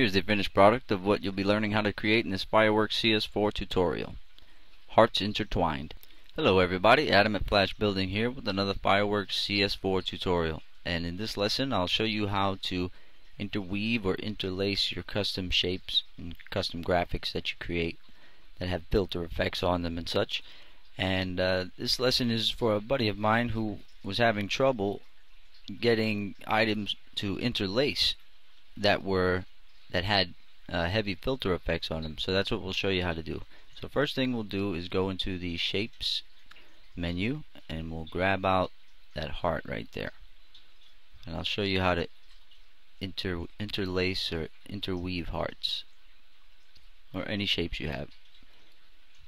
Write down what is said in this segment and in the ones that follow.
Here's the finished product of what you'll be learning how to create in this Fireworks CS4 tutorial. Hearts intertwined. Hello everybody, Adam at Flash Building here with another Fireworks CS4 tutorial. And in this lesson I'll show you how to interweave or interlace your custom shapes and custom graphics that you create that have filter effects on them and such. And this lesson is for a buddy of mine who was having trouble getting items to interlace that had heavy filter effects on them. So that's what we'll show you how to do. So first thing we'll do is go into the shapes menu and we'll grab out that heart right there, and I'll show you how to interlace or interweave hearts or any shapes you have.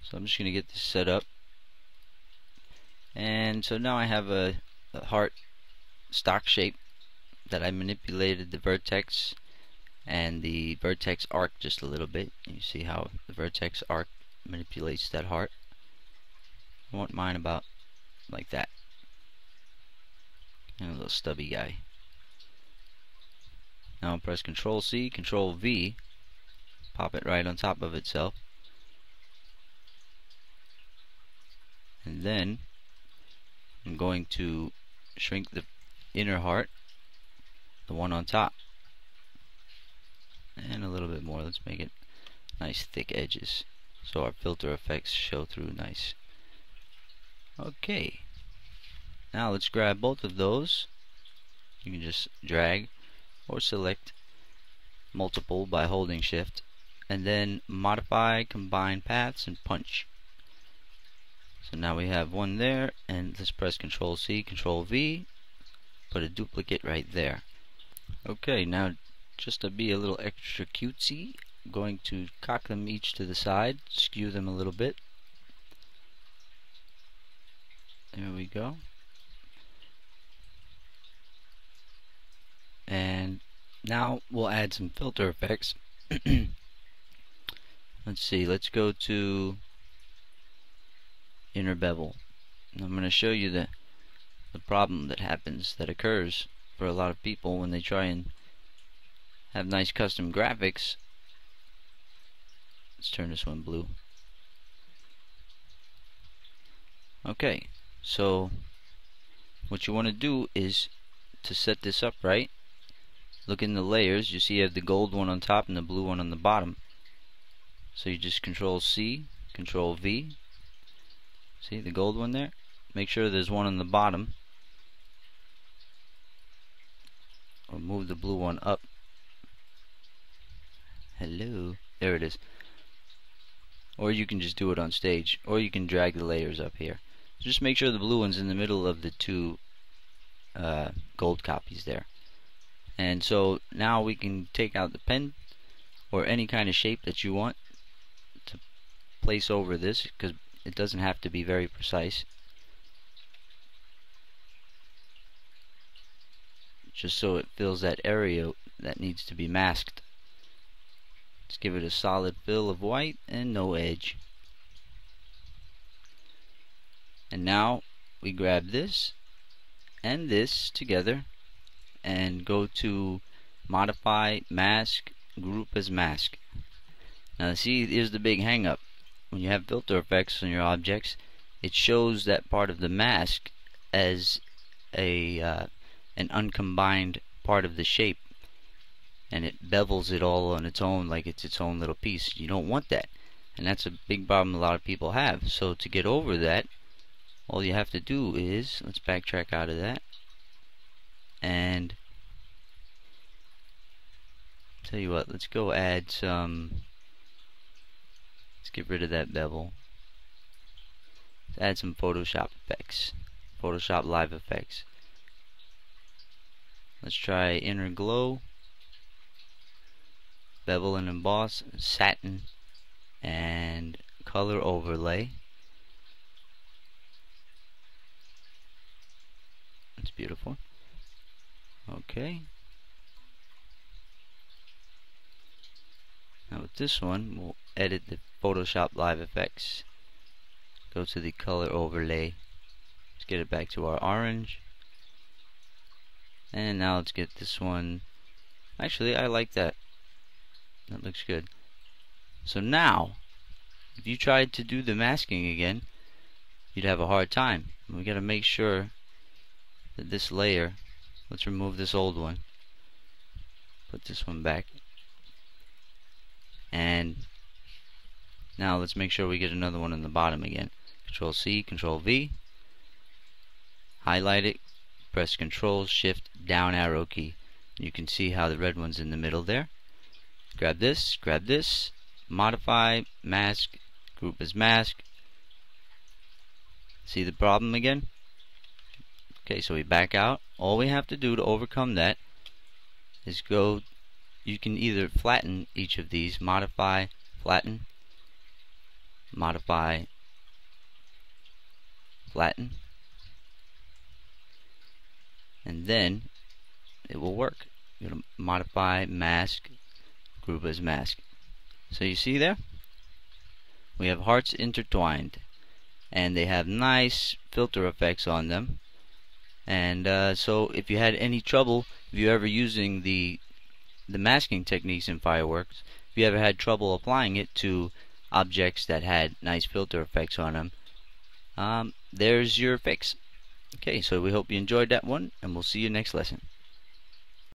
So I'm just going to get this set up, and so now I have a heart stock shape that I manipulated the vertex and the vertex arc just a little bit. You see how the vertex arc manipulates that heart. I want mine about like that, and a little stubby guy. Now I'll press Control C, Control V, pop it right on top of itself, and then I'm going to shrink the inner heart, the one on top, and a little bit more. Let's make it nice thick edges so our filter effects show through nice. Okay, now let's grab both of those. You can just drag or select multiple by holding shift, and then modify, combine paths, and punch. So now we have one there, and let's press Control C, Control V, put a duplicate right there. Okay, now just to be a little extra cutesy, I'm going to cock them each to the side, skew them a little bit. There we go. And now we'll add some filter effects. Let's see, let's go to inner bevel. And I'm going to show you the problem that happens, that occurs for a lot of people when they try and have nice custom graphics. Let's turn this one blue. Okay, so what you want to do is to set this up right. Look in the layers, you see you have the gold one on top and the blue one on the bottom. So you just Control C, Control V. See the gold one there? Make sure there's one on the bottom, or move the blue one up. Hello, there it is. Or you can just do it on stage, or you can drag the layers up here. Just make sure the blue one's in the middle of the two gold copies there. And so now we can take out the pen or any kind of shape that you want to place over this, because it doesn't have to be very precise. Just so it fills that area that needs to be masked. Let's give it a solid fill of white and no edge. And now we grab this and this together and go to Modify, Mask, Group as Mask. Now see, here's the big hang up. When you have filter effects on your objects, it shows that part of the mask as an uncombined part of the shape, and it bevels it all on its own like it's its own little piece. You don't want that, and that's a big problem a lot of people have. So to get over that, all you have to do is, let's backtrack out of that, and tell you what, let's go add some, let's get rid of that bevel. Let's add some Photoshop effects, Photoshop live effects. Let's try inner glow, bevel and emboss, satin, and color overlay. That's beautiful. Okay. Now with this one, we'll edit the Photoshop live effects. Go to the color overlay. Let's get it back to our orange. And now let's get this one. Actually, I like that. That looks good. So now, if you tried to do the masking again, you'd have a hard time. We got to make sure that this layer, let's remove this old one, put this one back, and now let's make sure we get another one on the bottom again. Control C, Control V, highlight it, press Control Shift down arrow key. You can see how the red one's in the middle there. Grab this, modify, mask, group as mask. See the problem again? Okay, so we back out. All we have to do to overcome that is go, you can either flatten each of these, modify, flatten, modify, flatten, and then it will work. You're going to modify, mask, group as mask. So you see there? We have hearts intertwined, and they have nice filter effects on them. And so if you had any trouble, if you're ever using the masking techniques in Fireworks, if you ever had trouble applying it to objects that had nice filter effects on them, there's your fix. Okay, so we hope you enjoyed that one, and we'll see you next lesson.